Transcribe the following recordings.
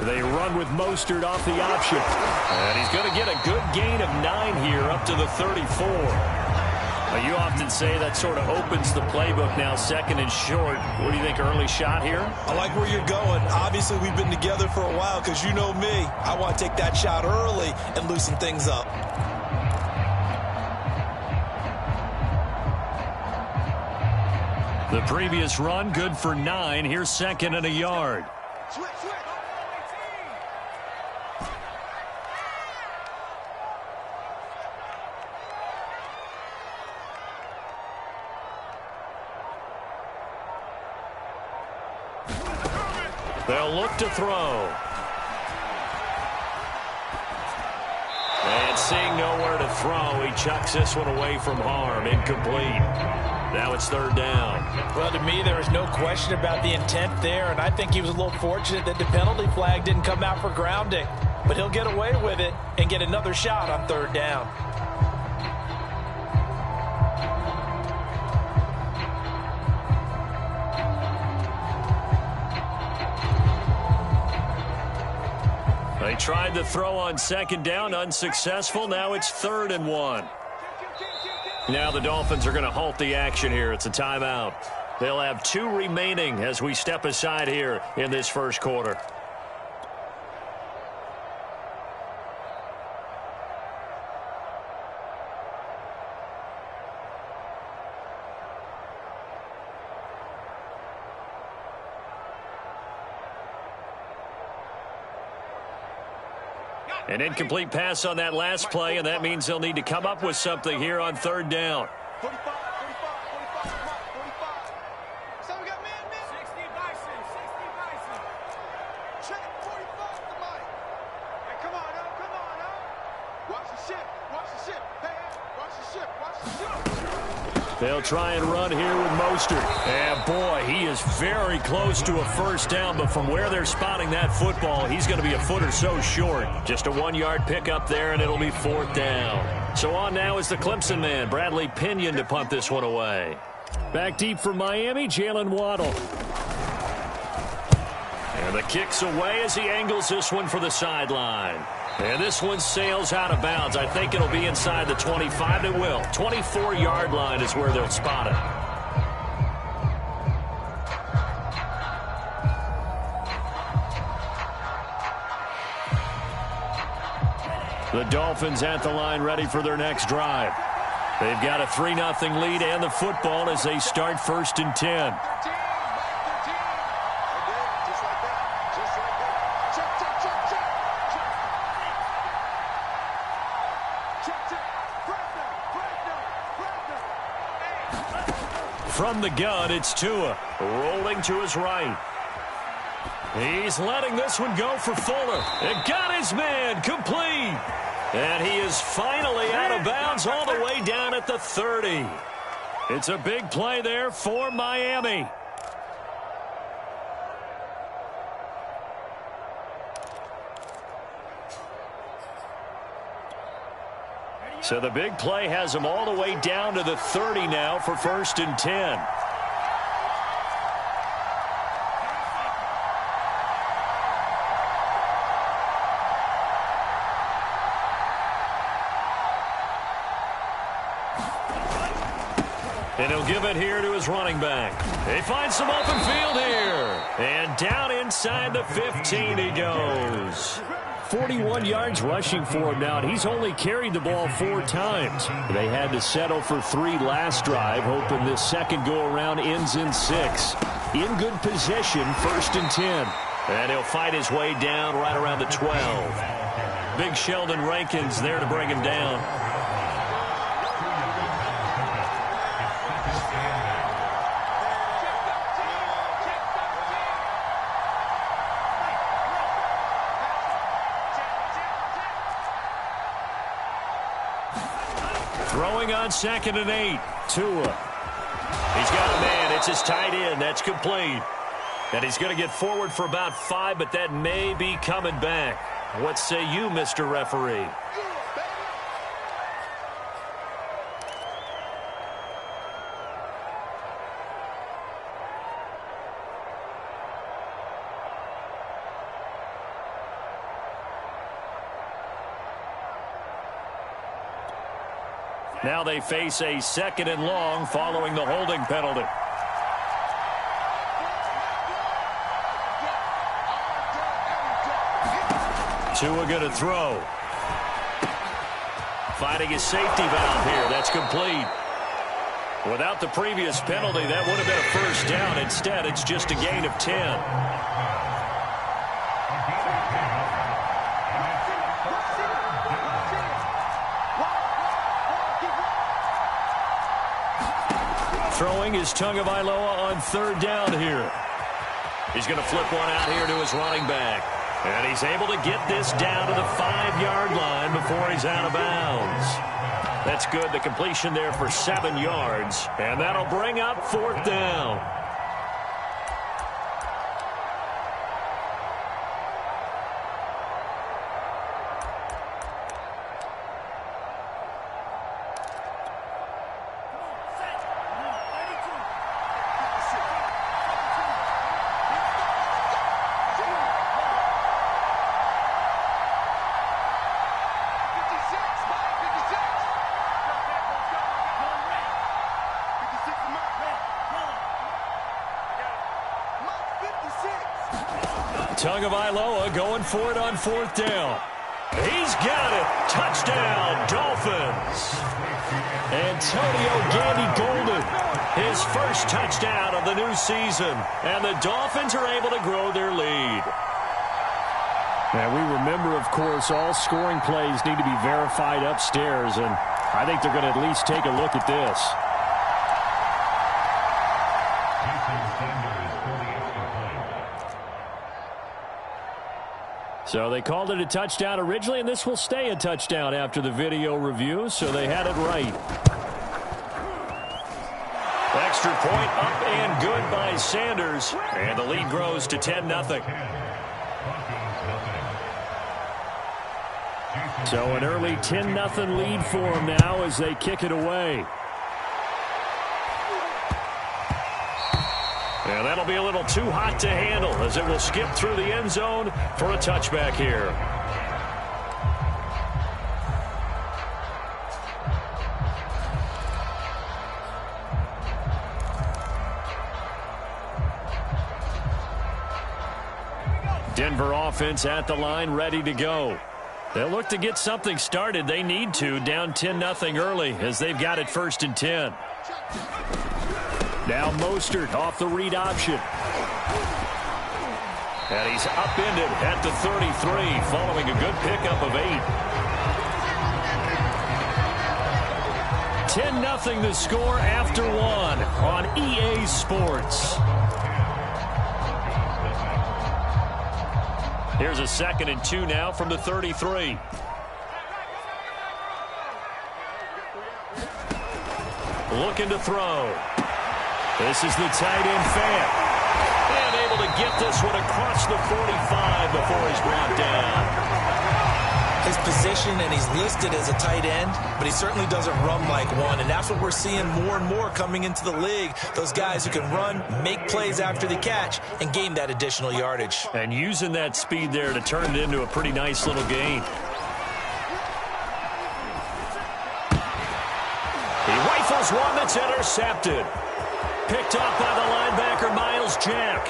They run with Mostert off the option. And he's going to get a good gain of 9 here up to the 34. You often say that sort of opens the playbook now, second and short. What do you think, early shot here? I like where you're going. Obviously, we've been together for a while because you know me. I want to take that shot early and loosen things up. The previous run, good for 9. Here's second and a yard. They'll look to throw. And seeing nowhere to throw, he chucks this one away from harm. Incomplete. Now it's third down. Well, to me, there is no question about the intent there, and I think he was a little fortunate that the penalty flag didn't come out for grounding. But he'll get away with it and get another shot on third down. They tried to throw on second down, unsuccessful. Now it's 3rd and 1. Now the Dolphins are going to halt the action here. It's a timeout. They'll have 2 remaining as we step aside here in this first quarter. An incomplete pass on that last play, and that means they'll need to come up with something here on third down. 45, 45, 45, 45. So we got man. 60 Bison, 60 Bison. Check 45 the mic. Hey, come on now. Watch the ship. Hey, watch the ship. They'll try and run here with Mostert. And boy, he is very close to a first down, but from where they're spotting that football, he's going to be a foot or so short. Just a 1-yard pickup there, and it'll be 4th down. So on now is the Clemson man, Bradley Pinion, to punt this one away. Back deep for Miami, Jalen Waddle. And the kick's away as he angles this one for the sideline. And this one sails out of bounds. I think it'll be inside the 25. It will. 24-yard line is where they'll spot it. The Dolphins at the line ready for their next drive. They've got a 3-0 lead and the football as they start 1st and 10. From the gun, it's Tua, rolling to his right. He's letting this one go for Fuller. It got his man, complete. And he is finally out of bounds all the way down at the 30. It's a big play there for Miami. So the big play has him all the way down to the 30 now for 1st and 10. And he'll give it here to his running back. He finds some open field here. And down inside the 15 he goes. 41 yards rushing for him now, and he's only carried the ball 4 times. They had to settle for 3 last drive, hoping this second go-around ends in 6. In good position, 1st and 10. And he'll fight his way down right around the 12. Big Sheldon Rankins there to bring him down. Throwing on 2nd and 8. Tua. He's got a man. It's his tight end. That's complete. And he's going to get forward for about 5, but that may be coming back. What say you, Mr. Referee? Now they face a 2nd and long following the holding penalty. Tua going to throw. Finding his safety valve here. That's complete. Without the previous penalty, that would have been a first down. Instead, it's just a gain of 10. Throwing is Tagovailoa on 3rd down here. He's going to flip one out here to his running back. And he's able to get this down to the 5-yard line before he's out of bounds. That's good. The completion there for 7 yards. And that'll bring up 4th down. Tagovailoa going for it on 4th down. He's got it. Touchdown, Dolphins. Antonio Gandy-Golden, his first touchdown of the new season. And the Dolphins are able to grow their lead. And we remember, of course, all scoring plays need to be verified upstairs. And I think they're going to at least take a look at this. So they called it a touchdown originally, and this will stay a touchdown after the video review, so they had it right. Extra point up and good by Sanders, and the lead grows to 10-0. So an early 10-0 lead for them now as they kick it away. And that'll be a little too hot to handle as it will skip through the end zone for a touchback here. Denver offense at the line, ready to go. They'll look to get something started. They need to, down 10-0 early as they've got it 1st and 10. Now Mostert off the read option. And he's upended at the 33 following a good pickup of 8. 10-0 the score after 1 on EA Sports. Here's a 2nd and 2 now from the 33. Looking to throw. This is the tight end Fant. And able to get this one across the 45 before he's brought down. His position, and he's listed as a tight end, but he certainly doesn't run like one. And that's what we're seeing more and more coming into the league. Those guys who can run, make plays after the catch, and gain that additional yardage. And using that speed there to turn it into a pretty nice little gain. He rifles one that's intercepted. Picked off by the linebacker, Miles Jack.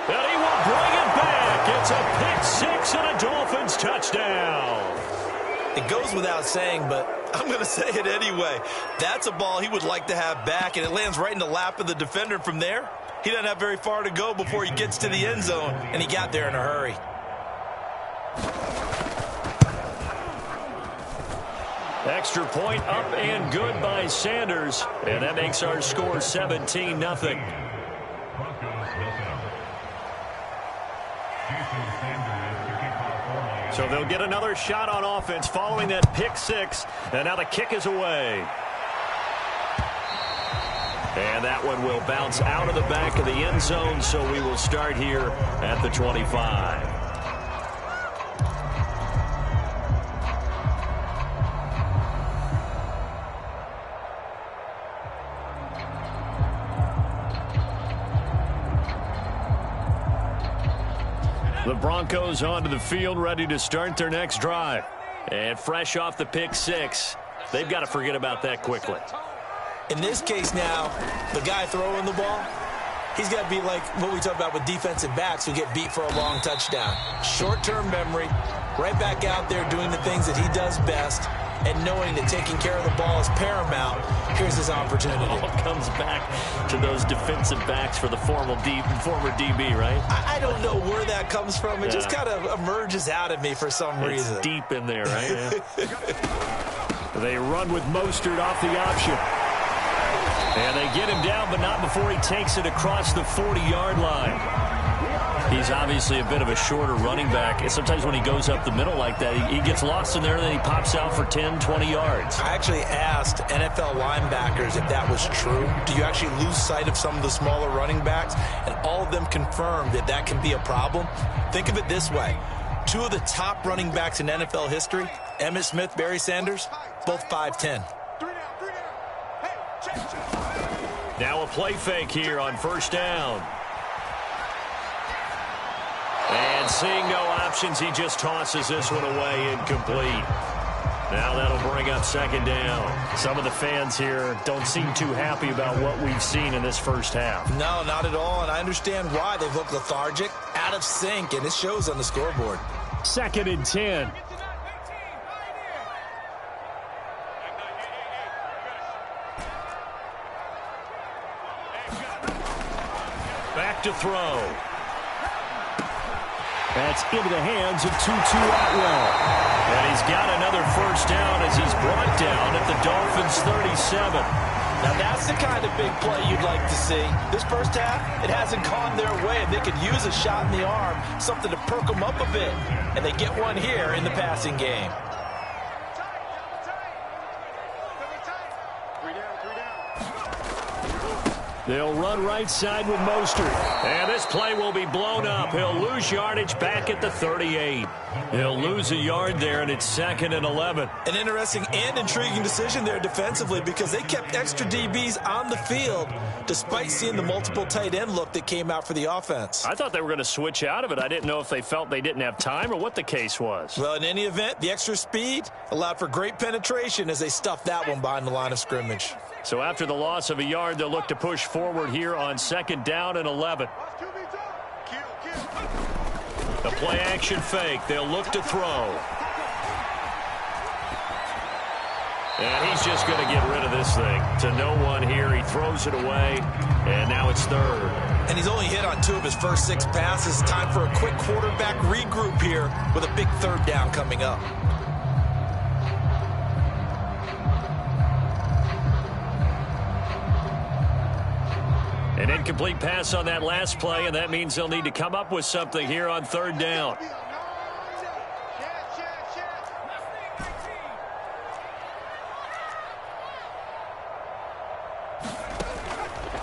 And he will bring it back. It's a pick-6 and a Dolphins touchdown. It goes without saying, but I'm going to say it anyway. That's a ball he would like to have back, and it lands right in the lap of the defender from there. He doesn't have very far to go before he gets to the end zone, and he got there in a hurry. Extra point up and good by Sanders. And that makes our score 17-0. So they'll get another shot on offense following that pick-6. And now the kick is away. And that one will bounce out of the back of the end zone. So we will start here at the 25. The Broncos onto the field, ready to start their next drive. And fresh off the pick-6, they've got to forget about that quickly. In this case now, the guy throwing the ball, he's got to be like what we talk about with defensive backs who get beat for a long touchdown. Short-term memory, right back out there doing the things that he does best, and knowing that taking care of the ball is paramount. Here's his opportunity. It all comes back to those defensive backs for the former DB, right? I don't know where that comes from. It just kind of emerges out of me for some reason. It's deep in there, right? They run with Mostert off the option. And they get him down, but not before he takes it across the 40-yard line. He's obviously a bit of a shorter running back. And sometimes when he goes up the middle like that, he gets lost in there, and then he pops out for 10, 20 yards. I actually asked NFL linebackers if that was true. Do you actually lose sight of some of the smaller running backs? And all of them confirmed that that can be a problem. Think of it this way. Two of the top running backs in NFL history, Emmitt Smith, Barry Sanders, both 5'10". Now a play fake here on first down. And seeing no options, he just tosses this one away, incomplete. Now that'll bring up second down. Some of the fans here don't seem too happy about what we've seen in this first half. No, not at all, and I understand why. They look lethargic, out of sync, and it shows on the scoreboard. 2nd and 10. Back to throw. That's into the hands of Tutu Atwell. And he's got another first down as he's brought down at the Dolphins' 37. Now that's the kind of big play you'd like to see. This first half, it hasn't gone their way. If they could use a shot in the arm, something to perk them up a bit. And they get one here in the passing game. They'll run right side with Mostert. And this play will be blown up. He'll lose yardage back at the 38. He'll lose a yard there, and it's 2nd and 11. An interesting and intriguing decision there defensively because they kept extra DBs on the field despite seeing the multiple tight end look that came out for the offense. I thought they were going to switch out of it. I didn't know if they felt they didn't have time or what the case was. Well, in any event, the extra speed allowed for great penetration as they stuffed that one behind the line of scrimmage. So after the loss of a yard, they'll look to push forward here on 2nd down and 11. The play action fake. They'll look to throw. And he's just going to get rid of this thing. To no one here. He throws it away. And now it's 3rd. And he's only hit on 2 of his first 6 passes. Time for a quick quarterback regroup here with a big 3rd down coming up. An incomplete pass on that last play, and that means they'll need to come up with something here on 3rd down.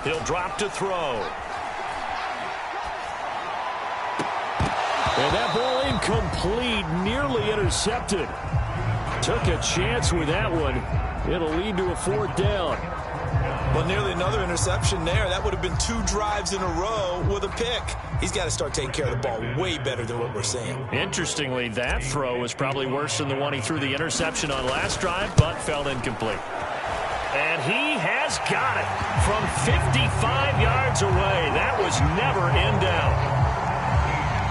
He'll drop to throw. And that ball incomplete, nearly intercepted. Took a chance with that one. It'll lead to a 4th down. Well, nearly another interception there. That would have been 2 drives in a row with a pick. He's got to start taking care of the ball way better than what we're seeing. Interestingly, that throw was probably worse than the one he threw the interception on last drive, but fell incomplete. And he has got it from 55 yards away. That was never in doubt.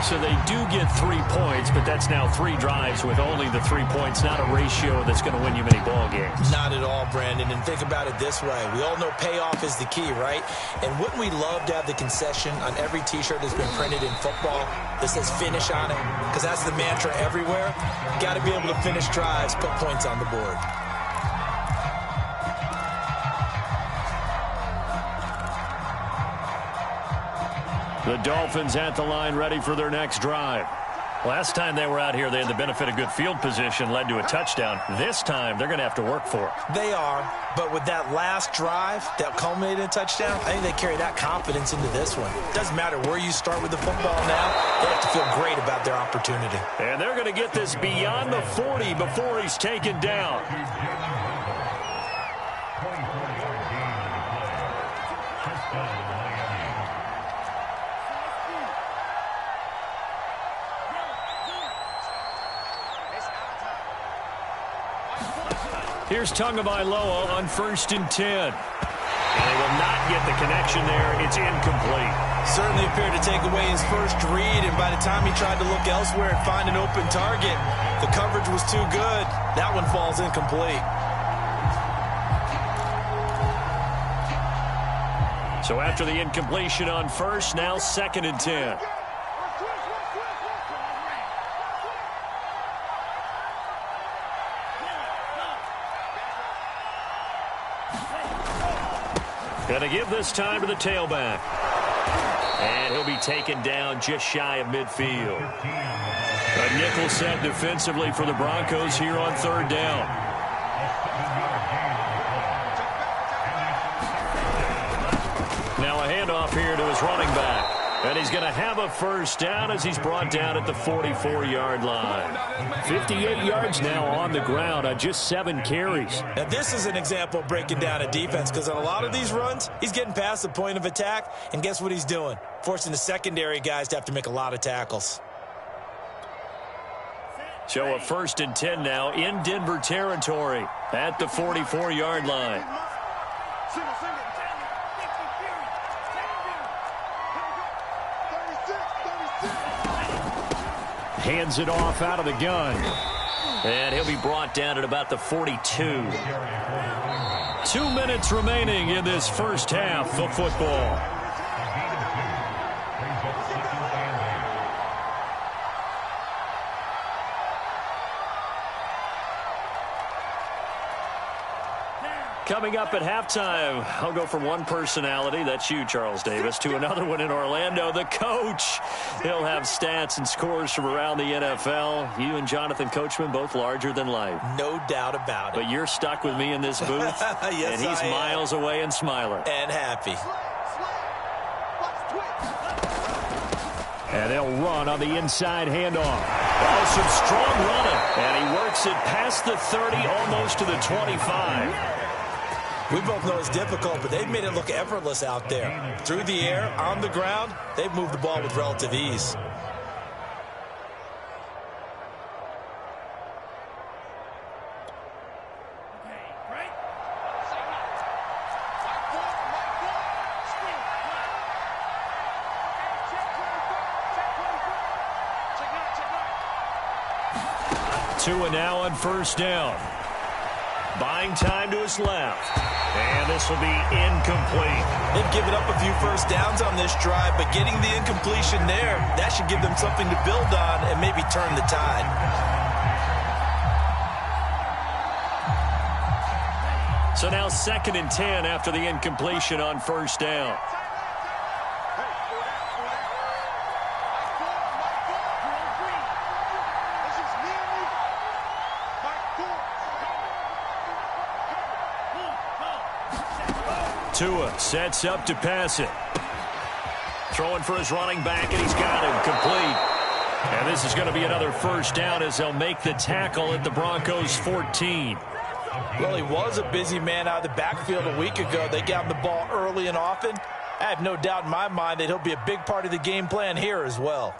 So they do get 3 points, but that's now 3 drives with only the 3 points, not a ratio that's going to win you many ball games. Not at all, Brandon. And think about it this way. We all know payoff is the key, right? And wouldn't we love to have the concession on every T-shirt that's been printed in football that says finish on it? Because that's the mantra everywhere. Got to be able to finish drives, put points on the board. The Dolphins at the line ready for their next drive. Last time they were out here, they had the benefit of good field position, led to a touchdown. This time, they're going to have to work for it. They are, but with that last drive that culminated in a touchdown, I think they carry that confidence into this one. Doesn't matter where you start with the football now, they have to feel great about their opportunity. And they're going to get this beyond the 40 before he's taken down. Here's Tagovailoa on 1st and 10. And they will not get the connection there. It's incomplete. Certainly appeared to take away his first read, and by the time he tried to look elsewhere and find an open target, the coverage was too good. That one falls incomplete. So after the incompletion on 1st, now 2nd and 10. Going to give this time to the tailback. And he'll be taken down just shy of midfield. A nickel set defensively for the Broncos here on 3rd down. Now a handoff here to his running back. And he's going to have a 1st down as he's brought down at the 44-yard line. 58 yards now on the ground on just 7 carries. Now this is an example of breaking down a defense, because on a lot of these runs, he's getting past the point of attack, and guess what he's doing? Forcing the secondary guys to have to make a lot of tackles. So a 1st and 10 now in Denver territory at the 44-yard line. Hands it off out of the gun. And he'll be brought down at about the 42. 2 minutes remaining in this first half of football. Coming up at halftime, I'll go from one personality, that's you, Charles Davis, to another one in Orlando, the coach. He'll have stats and scores from around the NFL. You and Jonathan Coachman, both larger than life. No doubt about it. But you're stuck with me in this booth, yes, and he's miles away and smiling. And happy. And they'll run on the inside handoff. Oh, some strong running. And he works it past the 30, almost to the 25. We both know it's difficult, but they've made it look effortless out there. Through the air, on the ground, they've moved the ball with relative ease. Tua now on 1st down. Buying time to his left. And this will be incomplete. They've given up a few 1st downs on this drive, but getting the incompletion there, that should give them something to build on and maybe turn the tide. So now 2nd and 10 after the incompletion on 1st down. Tua sets up to pass it. Throwing for his running back, and he's got him complete. And this is going to be another 1st down as they'll make the tackle at the Broncos' 14. Well, he was a busy man out of the backfield a week ago. They got him the ball early and often. I have no doubt in my mind that he'll be a big part of the game plan here as well.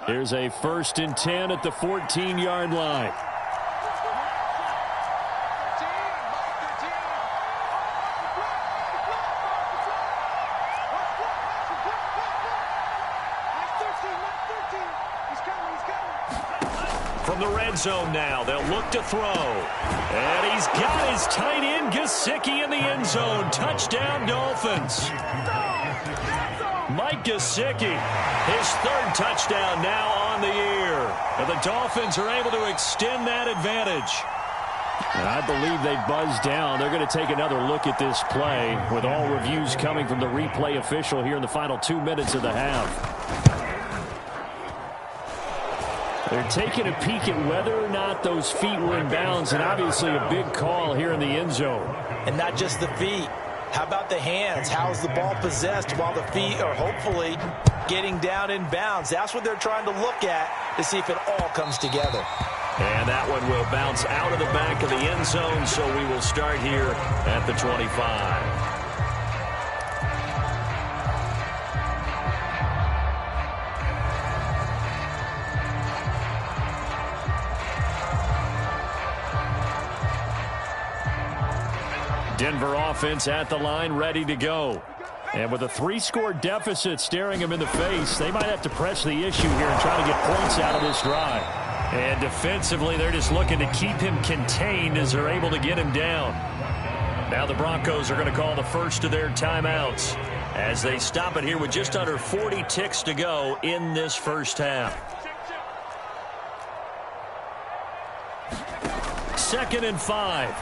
Here's a 1st and 10 at the 14-yard line. From the red zone now, they'll look to throw. And he's got his tight end, Gesicki, in the end zone. Touchdown, Dolphins. Mike Gesicki, his 3rd touchdown now on the year. And the Dolphins are able to extend that advantage. And I believe they buzzed down. They're going to take another look at this play with all reviews coming from the replay official here in the final 2 minutes of the half. They're taking a peek at whether or not those feet were in bounds, and obviously a big call here in the end zone. And not just the feet. How about the hands? How is the ball possessed while the feet are hopefully getting down in bounds? That's what they're trying to look at to see if it all comes together. And that one will bounce out of the back of the end zone, so we will start here at the 25. Denver offense at the line, ready to go. And with a 3-score deficit staring them in the face, they might have to press the issue here and try to get points out of this drive. And defensively, they're just looking to keep him contained as they're able to get him down. Now the Broncos are going to call the first of their timeouts as they stop it here with just under 40 ticks to go in this first half. 2nd and 5.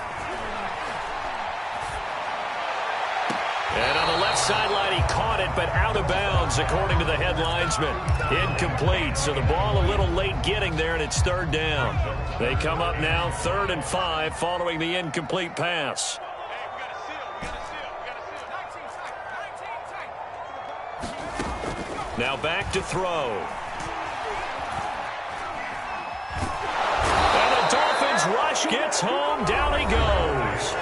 And on the left sideline, he caught it, but out of bounds, according to the head linesman. Incomplete, so the ball a little late getting there, and it's 3rd down. They come up now 3rd and 5 following the incomplete pass. Now back to throw. And the Dolphins rush, gets home, down he goes.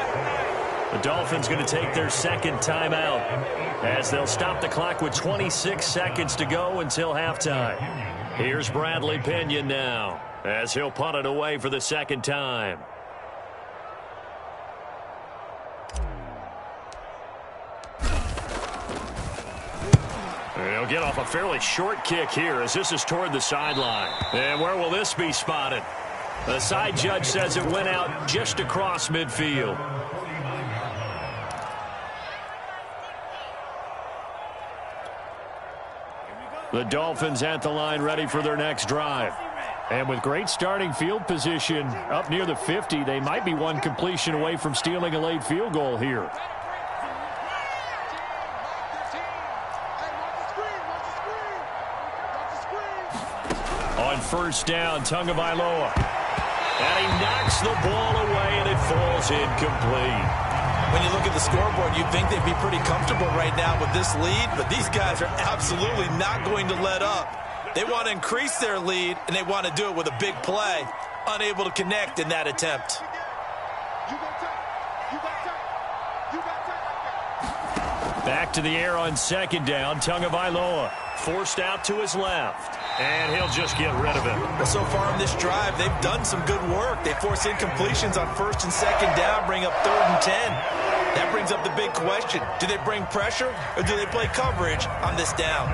The Dolphins going to take their 2nd timeout as they'll stop the clock with 26 seconds to go until halftime. Here's Bradley Pinion now as he'll punt it away for the 2nd time. He'll get off a fairly short kick here as this is toward the sideline. And where will this be spotted? The side judge says it went out just across midfield. The Dolphins at the line ready for their next drive. And with great starting field position up near the 50, they might be one completion away from stealing a late field goal here. On 1st down, Tagovailoa. And he knocks the ball away, and it falls incomplete. When you look at the scoreboard, you'd think they'd be pretty comfortable right now with this lead, but these guys are absolutely not going to let up. They want to increase their lead, and they want to do it with a big play. Unable to connect in that attempt. Back to the air on 2nd down, Tagovailoa. Forced out to his left. And he'll just get rid of it. Well, so far in this drive, they've done some good work. They force incompletions on 1st and 2nd down, bring up 3rd and 10. That brings up the big question. Do they bring pressure or do they play coverage on this down?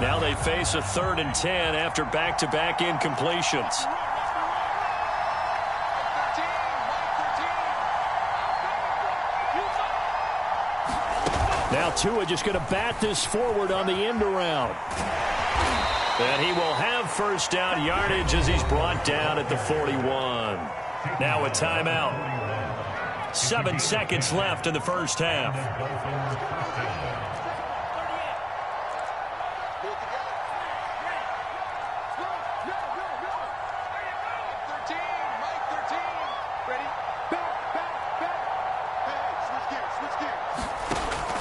Now they face a 3rd and 10 after back-to-back incompletions. Now Tua just going to bat this forward on the end around. And he will have 1st down yardage as he's brought down at the 41. Now a timeout. 7 seconds left in the first half.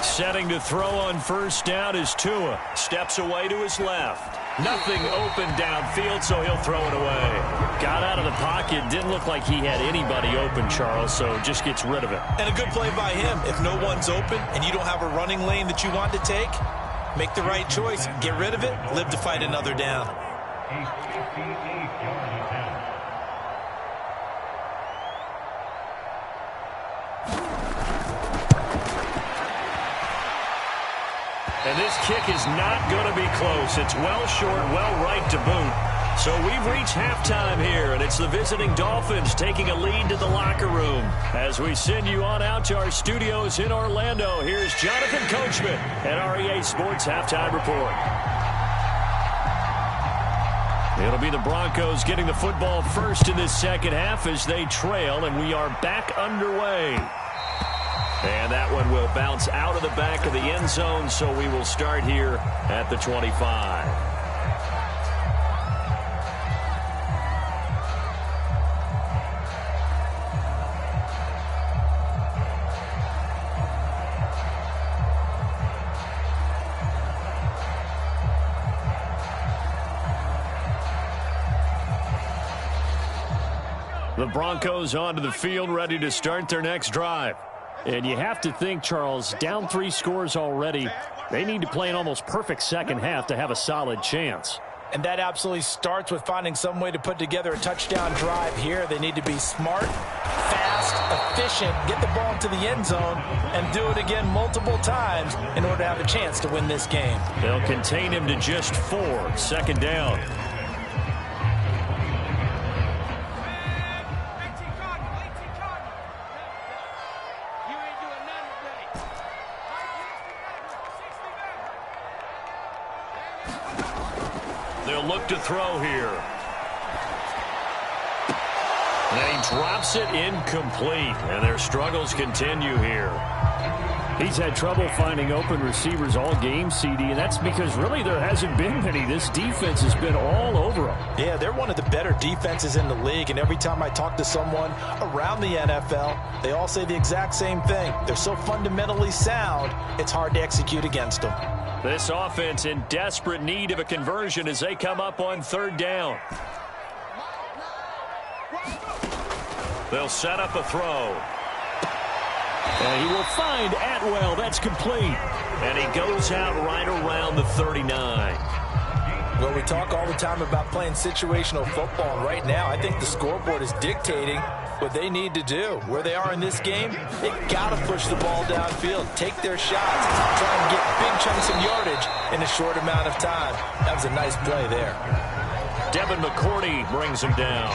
Setting to throw on 1st down is Tua. Steps away to his left. Nothing open downfield, so he'll throw it away. Got out of the pocket. Didn't look like he had anybody open, Charles, so just gets rid of it. And a good play by him. If no one's open and you don't have a running lane that you want to take, make the right choice. Get rid of it. Live to fight another down. And this kick is not going to be close. It's well short, well right to boot. So we've reached halftime here, and it's the visiting Dolphins taking a lead to the locker room. As we send you on out to our studios in Orlando, here's Jonathan Coachman at REA Sports Halftime Report. It'll be the Broncos getting the football first in this 2nd half as they trail, and we are back underway. And that one will bounce out of the back of the end zone, so we will start here at the 25. The Broncos onto the field, ready to start their next drive. And you have to think, Charles, down 3 scores already. They need to play an almost perfect 2nd half to have a solid chance. And that absolutely starts with finding some way to put together a touchdown drive here. They need to be smart, fast, efficient, get the ball into the end zone, and do it again multiple times in order to have a chance to win this game. They'll contain him to just 4. Second down. They'll look to throw here. And he drops it incomplete, and their struggles continue here. He's had trouble finding open receivers all game, CD, and that's because really there hasn't been many. This defense has been all over them. Yeah, they're one of the better defenses in the league, and every time I talk to someone around the NFL, they all say the exact same thing. They're so fundamentally sound, it's hard to execute against them. This offense in desperate need of a conversion as they come up on 3rd down. They'll set up a throw. And he will find Atwell. That's complete. And he goes out right around the 39. Well, we talk all the time about playing situational football, and right now I think the scoreboard is dictating what they need to do. Where they are in this game, they got to push the ball downfield, take their shots, try and get big chunks of yardage in a short amount of time. That was a nice play there. Devin McCourty brings him down.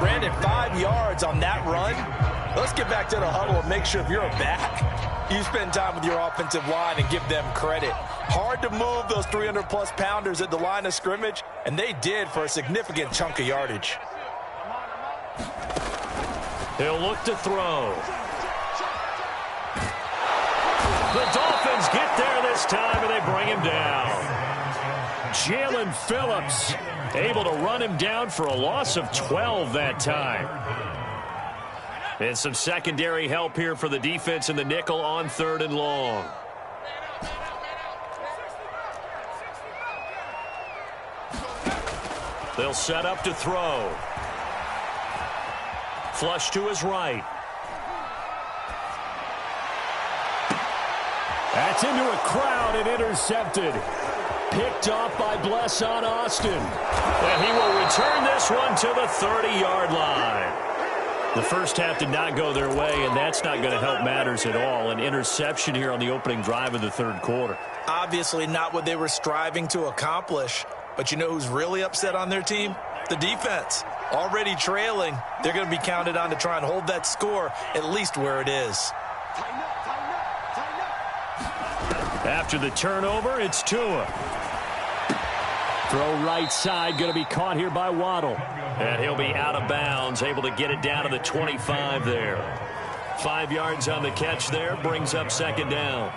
Brandon, 5 yards on that run. Let's get back to the huddle and make sure if you're a back, you spend time with your offensive line and give them credit. Hard to move those 300-plus pounders at the line of scrimmage, and they did for a significant chunk of yardage. He'll look to throw. The Dolphins get there this time, and they bring him down. Jalen Phillips able to run him down for a loss of 12 that time. And some secondary help here for the defense in the nickel on 3rd and long. They'll set up to throw. Flush to his right. That's into a crowd and intercepted. Picked off by Blesson Austin. And he will return this one to the 30-yard line. The first half did not go their way, and that's not going to help matters at all. An interception here on the opening drive of the 3rd quarter. Obviously not what they were striving to accomplish. But you know who's really upset on their team? The defense. Already trailing, they're going to be counted on to try and hold that score at least where it is. After the turnover, it's Tua. Throw right side, going to be caught here by Waddle. And he'll be out of bounds, able to get it down to the 25 there. 5 yards on the catch there, brings up 2nd down.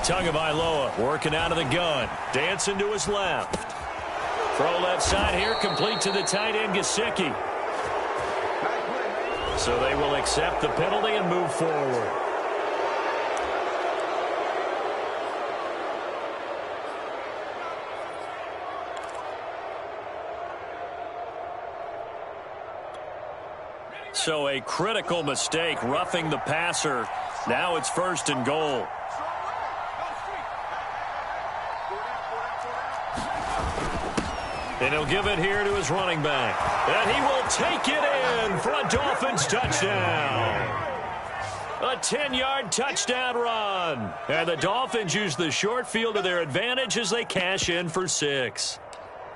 Tagovailoa working out of the gun. Dancing to his left. Throw left side here, complete to the tight end, Gesicki. So they will accept the penalty and move forward. So a critical mistake, roughing the passer. Now it's 1st and goal. And he'll give it here to his running back. And he will take it in for a Dolphins touchdown. A 10-yard touchdown run. And the Dolphins use the short field to their advantage as they cash in for 6.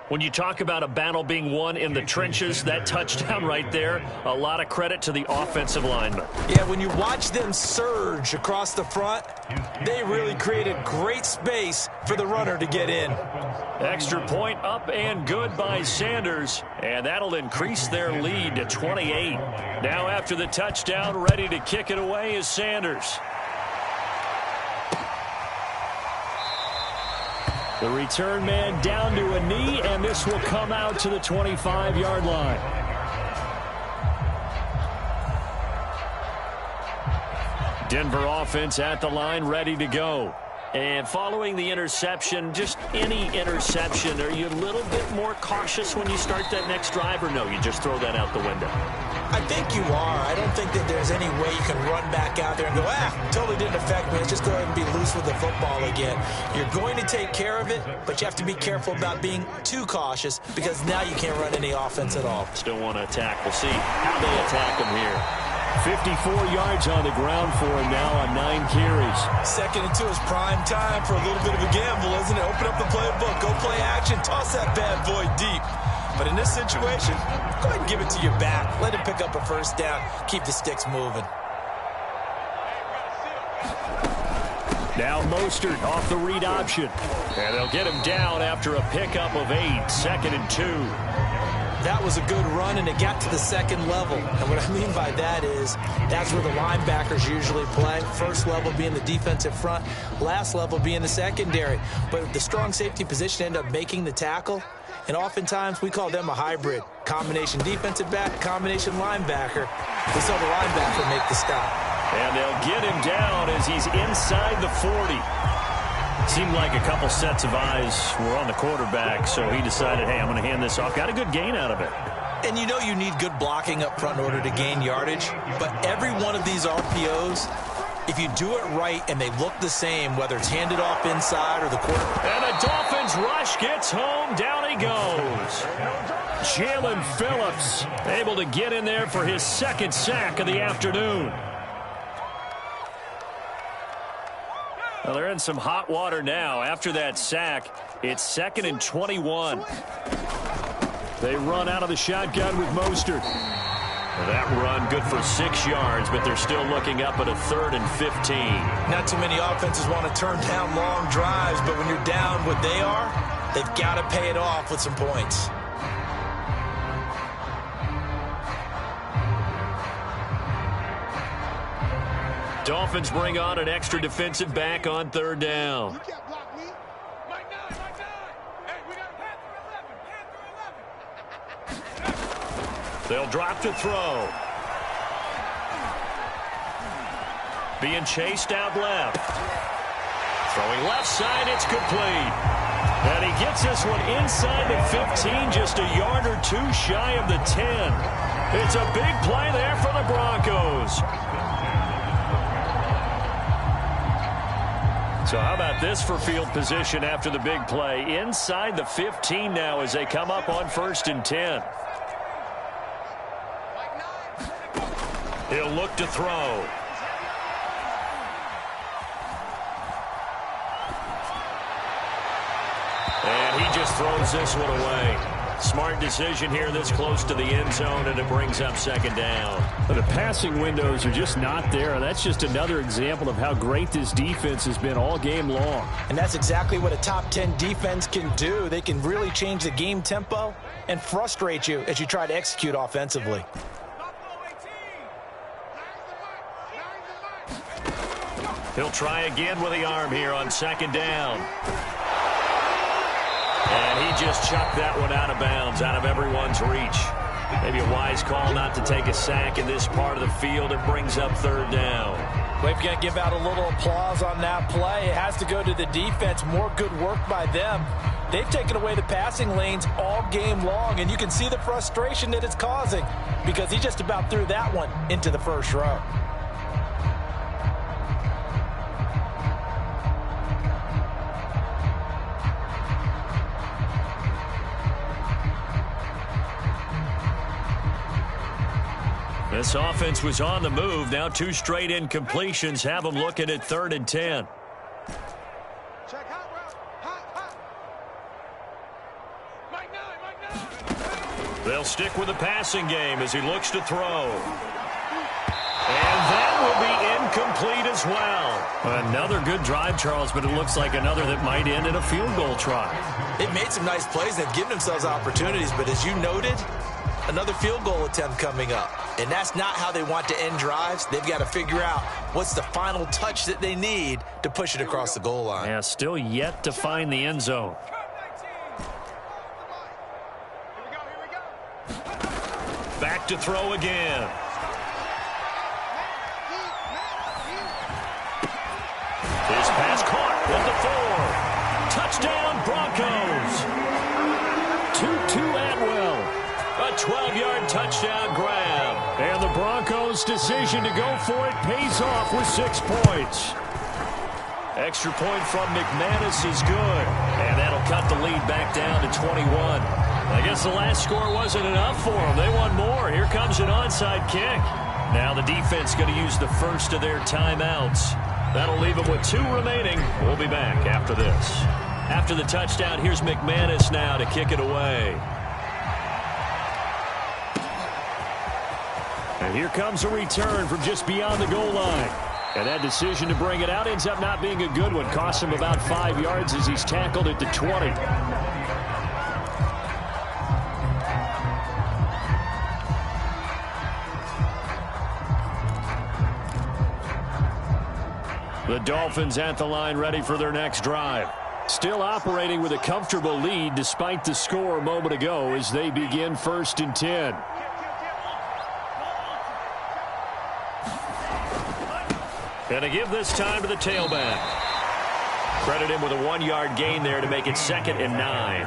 When you talk about a battle being won in the trenches, that touchdown right there, a lot of credit to the offensive linemen. Yeah, when you watch them surge across the front, they really created great space for the runner to get in. Extra point up and good by Sanders, and that'll increase their lead to 28. Now after the touchdown, ready to kick it away is Sanders. The return man down to a knee, and this will come out to the 25-yard line. Denver offense at the line, ready to go. And following the interception, just any interception, are you a little bit more cautious when you start that next drive, or no, you just throw that out the window? I think you are. I don't think that there's any way you can run back out there and go, totally didn't affect me. Let's just go ahead and be loose with the football again. You're going to take care of it, but you have to be careful about being too cautious because now you can't run any offense at all. Still want to attack. We'll see how they attack them here. 54 yards on the ground for him now on 9 carries. 2nd and 2 is prime time for a little bit of a gamble, isn't it? Open up the playbook, go play action, toss that bad boy deep. But in this situation, go ahead and give it to your back. Let him pick up a first down. Keep the sticks moving. Now Mostert off the read option. And they'll get him down after a pickup of 8, 2nd and 2. That was a good run, and it got to the 2nd level. And what I mean by that is that's where the linebackers usually play. First level being the defensive front, last level being the secondary. But the strong safety position ended up making the tackle. And oftentimes we call them a hybrid. Combination defensive back, combination linebacker. We saw the linebacker make the stop. And they'll get him down as he's inside the 40. Seemed like a couple sets of eyes were on the quarterback, so he decided, hey, I'm going to hand this off. Got a good gain out of it. And you know you need good blocking up front in order to gain yardage. But every one of these RPOs, if you do it right and they look the same, whether it's handed off inside or the quarterback. And the Dolphins rush gets home. Down he goes. Jalen Phillips able to get in there for his 2nd sack of the afternoon. Well, they're in some hot water now. After that sack, it's 2nd and 21. They run out of the shotgun with Mostert. Well, that run good for 6 yards, but they're still looking up at a 3rd and 15. Not too many offenses want to turn down long drives, but when you're down what they are, they've got to pay it off with some points. Dolphins bring on an extra defensive back on 3rd down. You can't block me. Mike 9, Mike 9. Hey, we got a Panther 11, They'll drop to throw. Being chased out left. Throwing left side, it's complete. And he gets this one inside the 15, just a yard or 2 shy of the 10. It's a big play there for the Broncos. So how about this for field position after the big play? Inside the 15 now as they come up on 1st and 10. He'll look to throw. And he just throws this one away. Smart decision here this close to the end zone, and it brings up 2nd down. The passing windows are just not there. That's just another example of how great this defense has been all game long. And that's exactly what a top 10 defense can do. They can really change the game tempo and frustrate you as you try to execute offensively. He'll try again with the arm here on 2nd down. And he just chucked that one out of bounds, out of everyone's reach. Maybe a wise call not to take a sack in this part of the field. It brings up 3rd down. We've got to give out a little applause on that play. It has to go to the defense. More good work by them. They've taken away the passing lanes all game long, and you can see the frustration that it's causing because he just about threw that one into the 1st row. This offense was on the move. Now 2 straight incompletions have them looking at 3rd and 10. Check hot route. Hot. Mike 9, Mike 9. They'll stick with the passing game as he looks to throw. And that will be incomplete as well. Another good drive, Charles, but it looks like another that might end in a field goal try. They've made some nice plays. They've given themselves opportunities, but as you noted, another field goal attempt coming up. And that's not how they want to end drives. They've got to figure out what's the final touch that they need to push it across the goal line. Yeah, still yet to find the end zone. Here we go. Back to throw again. His pass caught. at the 4. Touchdown, Broncos. Tutu Atwell. A 12-yard touchdown grab. And the Broncos' decision to go for it pays off with 6 points. Extra point from McManus is good. And that'll cut the lead back down to 21. I guess the last score wasn't enough for them. They want more. Here comes an onside kick. Now the defense going to use the first of their timeouts. That'll leave them with 2 remaining. We'll be back after this. After the touchdown, here's McManus now to kick it away. And here comes a return from just beyond the goal line. And that decision to bring it out ends up not being a good one. Costs him about 5 yards as he's tackled at the 20. The Dolphins at the line ready for their next drive. Still operating with a comfortable lead despite the score a moment ago as they begin 1st and 10. And to give this time to the tailback. Credit him with a 1-yard gain there to make it 2nd and 9.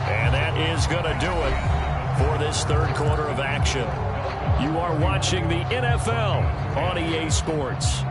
And that is going to do it for this 3rd quarter of action. You are watching the NFL on EA Sports.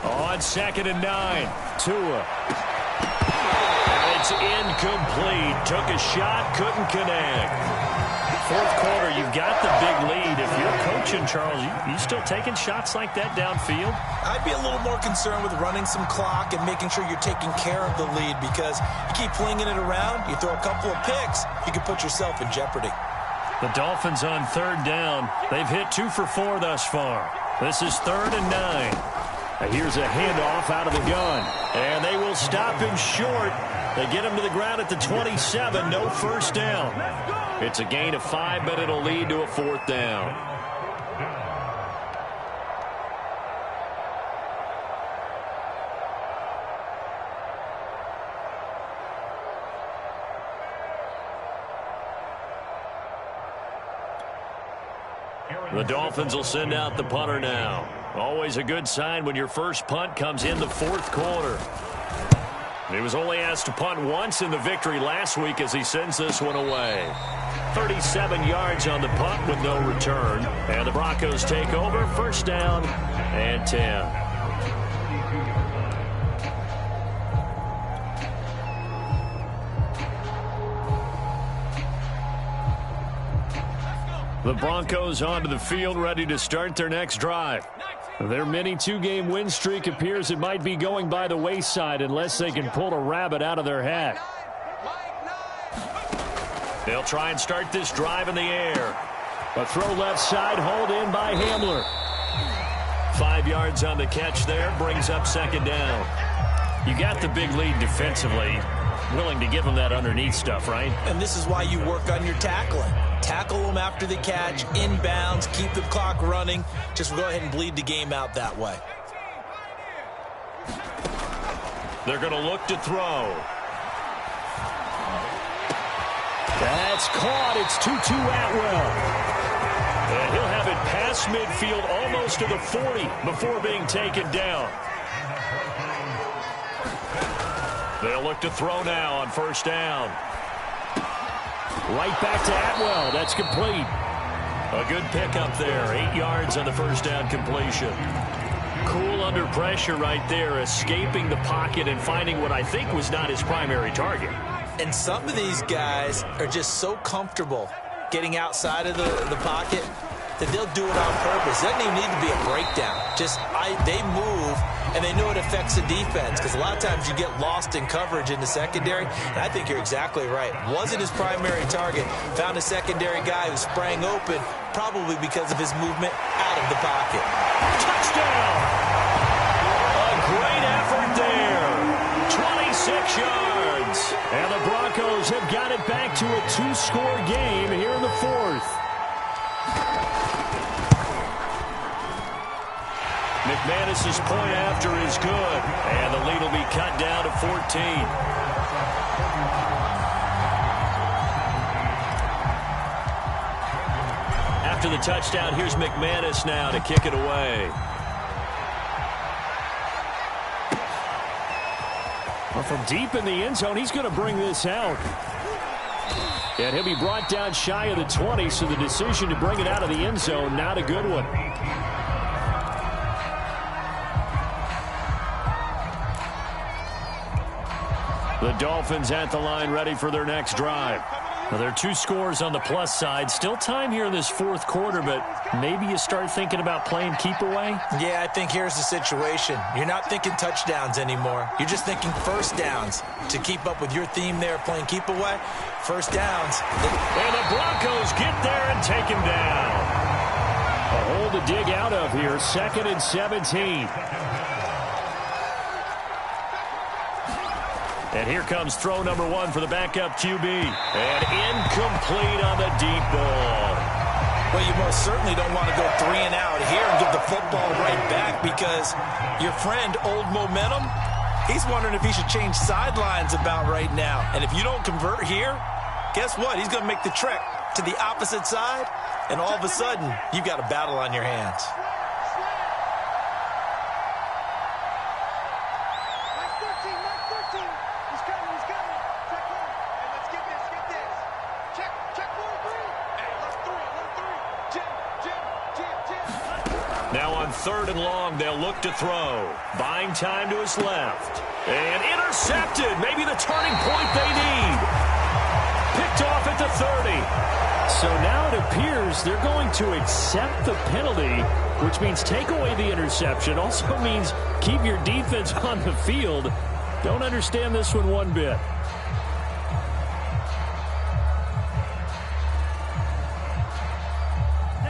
On 2nd and 9, Tua. And it's incomplete. Took a shot, couldn't connect. 4th quarter, you've got the big lead. If you're coaching, Charles, you still taking shots like that downfield? I'd be a little more concerned with running some clock and making sure you're taking care of the lead, because you keep flinging it around, you throw a couple of picks, you can put yourself in jeopardy. The Dolphins on 3rd down. They've hit 2 for 4 thus far. This is 3rd and 9. Here's a handoff out of the gun. And they will stop him short. They get him to the ground at the 27. No first down. It's a gain of 5, but it'll lead to a 4th down. The Dolphins will send out the punter now. Always a good sign when your first punt comes in the 4th quarter. He was only asked to punt once in the victory last week as he sends this one away. 37 yards on the punt with no return. And the Broncos take over. 1st down and 10. The Broncos onto the field ready to start their next drive. Their mini 2-game win streak appears it might be going by the wayside unless they can pull a rabbit out of their hat. They'll try and start this drive in the air. A throw left side, hauled in by Hamler. 5 yards on the catch there, brings up 2nd down. You got the big lead defensively. Willing to give them that underneath stuff, right? And this is why you work on your tackling. Tackle them after the catch, inbounds, keep the clock running. Just go ahead and bleed the game out that way. They're going to look to throw. That's caught. It's Tutu Atwell. And he'll have it past midfield almost to the 40 before being taken down. They'll look to throw now on 1st down. Right back to Atwell. That's complete. A good pickup there. 8 yards on the 1st down completion. Cool under pressure right there, escaping the pocket and finding what I think was not his primary target. And some of these guys are just so comfortable getting outside of the pocket that they'll do it on purpose. It doesn't even need to be a breakdown. They move, and they know it affects the defense, because a lot of times you get lost in coverage in the secondary, and I think you're exactly right. Wasn't his primary target. Found a secondary guy who sprang open, probably because of his movement out of the pocket. Touchdown! A great effort there. 26 yards. And the Broncos have got it back to a 2-score game here in the fourth. McManus's point after is good. And the lead will be cut down to 14. After the touchdown, here's McManus now to kick it away. Well, from deep in the end zone, he's going to bring this out. And he'll be brought down shy of the 20, so the decision to bring it out of the end zone, not a good one. The Dolphins at the line ready for their next drive. Well, there are 2 scores on the plus side. Still time here in this fourth quarter, but maybe you start thinking about playing keep away? Yeah, I think here's the situation. You're not thinking touchdowns anymore. You're just thinking first downs. To keep up with your theme there, playing keep away, first downs. And the Broncos get there and take him down. A hole to dig out of here, 2nd and 17. And here comes throw number 1 for the backup QB. And incomplete on the deep ball. Well, you most certainly don't want to go 3 and out here and give the football right back, because your friend, Old Momentum, he's wondering if he should change sidelines about right now. And if you don't convert here, guess what? He's going to make the trek to the opposite side, and all of a sudden, you've got a battle on your hands. Now on 3rd and long, they'll look to throw. Buying time to his left. And intercepted. Maybe the turning point they need. Picked off at the 30. So now it appears they're going to accept the penalty, which means take away the interception. Also means keep your defense on the field. Don't understand this one bit.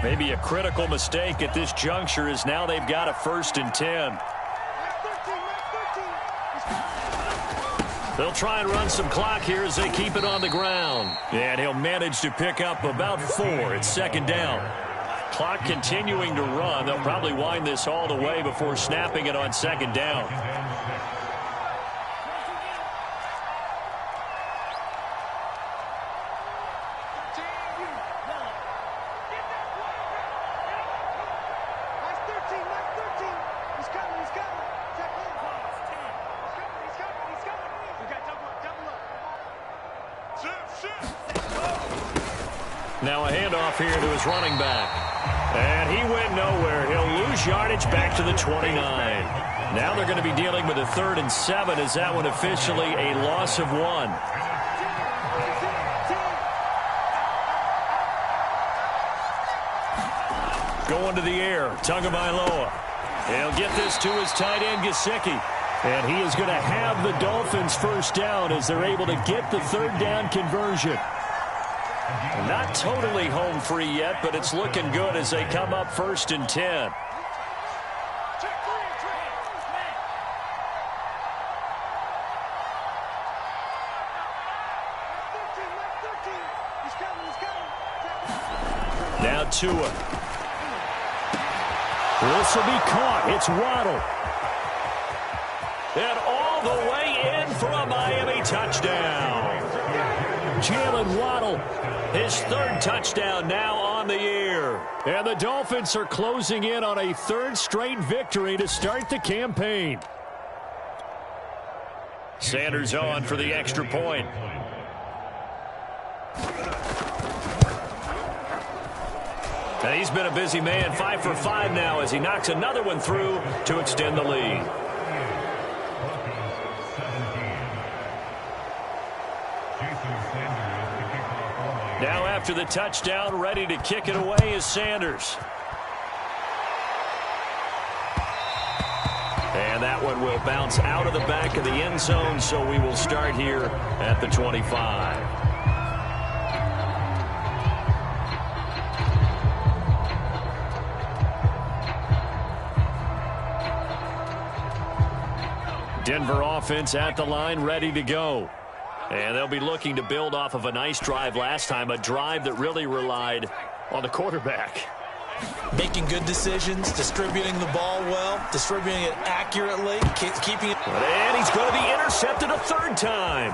Maybe a critical mistake at this juncture, as now they've got a 1st and 10. They'll try and run some clock here as they keep it on the ground. And he'll manage to pick up about 4. It's 2nd down. Clock continuing to run. They'll probably wind this all the way before snapping it on 2nd down. Now a handoff here to his running back. And he went nowhere. He'll lose yardage back to the 29. Now they're going to be dealing with a 3rd and 7. Is that one officially a loss of 1? Going to the air. Tagovailoa. He'll get this to his tight end, Gesicki. And he is going to have the Dolphins 1st down as they're able to get the 3rd down conversion. Not totally home free yet, but it's looking good as they come up 1st and 10. Now Tua. This will be caught. It's Waddle. And all the way in for a Miami touchdown. Jalen Waddle, his 3rd touchdown now on the year. And the Dolphins are closing in on a 3rd straight victory to start the campaign. Sanders on for the extra point. And he's been a busy man, 5 for 5 now as he knocks another one through to extend the lead. Now after the touchdown, ready to kick it away is Sanders. And that one will bounce out of the back of the end zone, so we will start here at the 25. Denver offense at the line, ready to go. And they'll be looking to build off of a nice drive last time, a drive that really relied on the quarterback. Making good decisions, distributing the ball well, distributing it accurately, keeping it. And he's going to be intercepted a third time.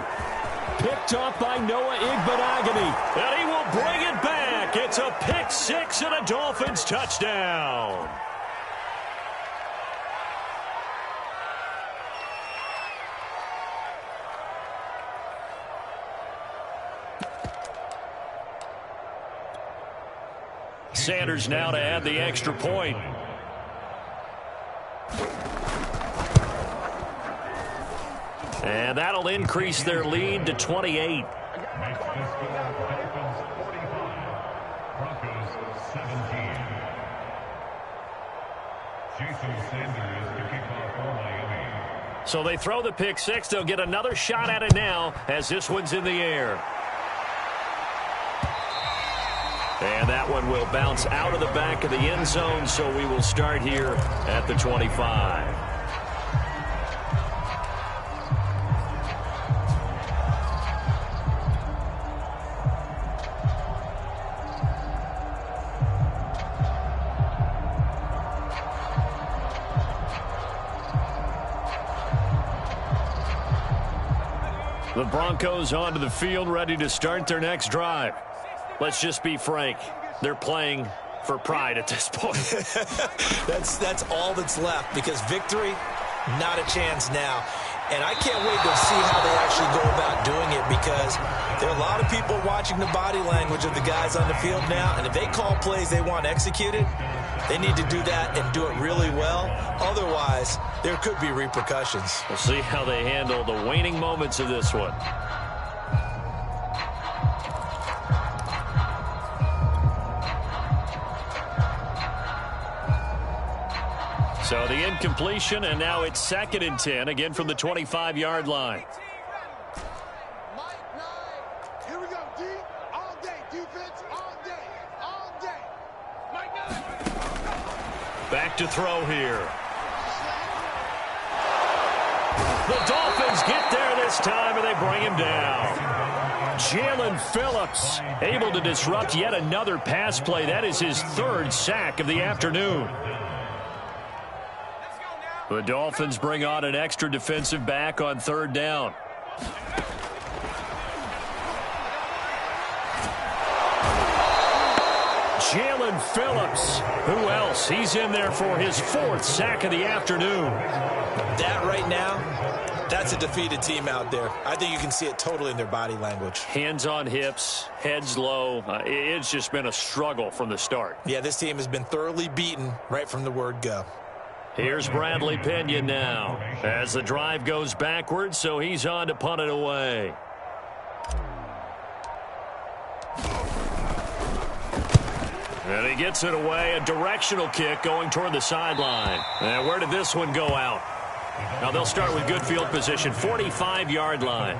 Picked off by Noah Igbenogany. And he will bring it back. It's a pick six and a Dolphins touchdown. Sanders now to add the extra point. And that'll increase their lead to 28. So they throw the pick six. They'll get another shot at it now as this one's in the air. And that one will bounce out of the back of the end zone, so we will start here at the 25. The Broncos onto the field, ready to start their next drive. Let's just be frank. They're playing for pride at this point. That's all that's left, because victory, not a chance now. And I can't wait to see how they actually go about doing it, because there are a lot of people watching the body language of the guys on the field now, and if they call plays they want executed, they need to do that and do it really well. Otherwise, there could be repercussions. We'll see how they handle the waning moments of this one. So the incompletion, and now it's 2nd and 10, again from the 25-yard line. Here we go, D. All day. Defense, all day. All day. Mike 9. Back to throw here. The Dolphins get there this time, and they bring him down. Jalen Phillips able to disrupt yet another pass play. That is his 3rd sack of the afternoon. The Dolphins bring on an extra defensive back on 3rd down. Jalen Phillips. Who else? He's in there for his 4th sack of the afternoon. That right now, that's a defeated team out there. I think you can see it totally in their body language. Hands on hips, heads low. It's just been a struggle from the start. Yeah, this team has been thoroughly beaten right from the word go. Here's Bradley Pinion now as the drive goes backwards, so he's on to punt it away. And he gets it away, a directional kick going toward the sideline. And where did this one go out? Now they'll start with good field position, 45-yard line.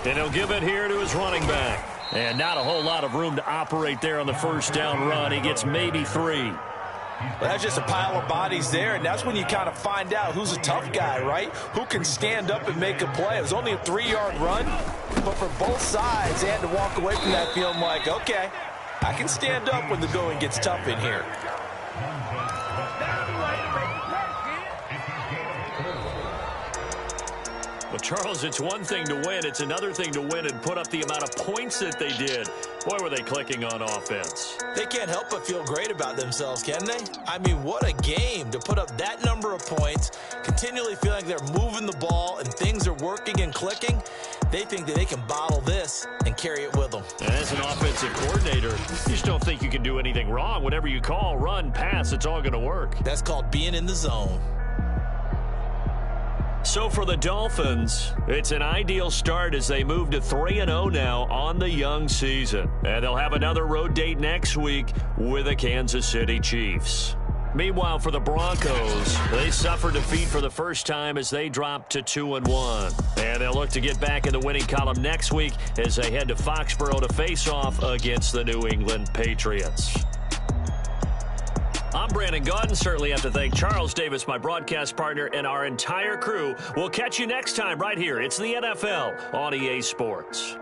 And he'll give it here to his running back. And not a whole lot of room to operate there on the 1st down run. He gets maybe 3. Well, that's just a pile of bodies there, and that's when you kind of find out who's a tough guy, right? Who can stand up and make a play. It was only a 3-yard run, but for both sides, they had to walk away from that feeling like, okay, I can stand up when the going gets tough in here. Well, Charles, it's one thing to win. It's another thing to win and put up the amount of points that they did. Boy, were they clicking on offense. They can't help but feel great about themselves, can they? I mean, what a game to put up that number of points, continually feeling like they're moving the ball and things are working and clicking. They think that they can bottle this and carry it with them. And as an offensive coordinator, you just don't think you can do anything wrong. Whatever you call, run, pass, it's all going to work. That's called being in the zone. So for the Dolphins, it's an ideal start as they move to 3-0 now on the young season. And they'll have another road date next week with the Kansas City Chiefs. Meanwhile, for the Broncos, they suffered defeat for the first time as they dropped to 2-1. And they'll look to get back in the winning column next week as they head to Foxborough to face off against the New England Patriots. I'm Brandon Gaudin. Certainly have to thank Charles Davis, my broadcast partner, and our entire crew. We'll catch you next time right here. It's the NFL on EA Sports.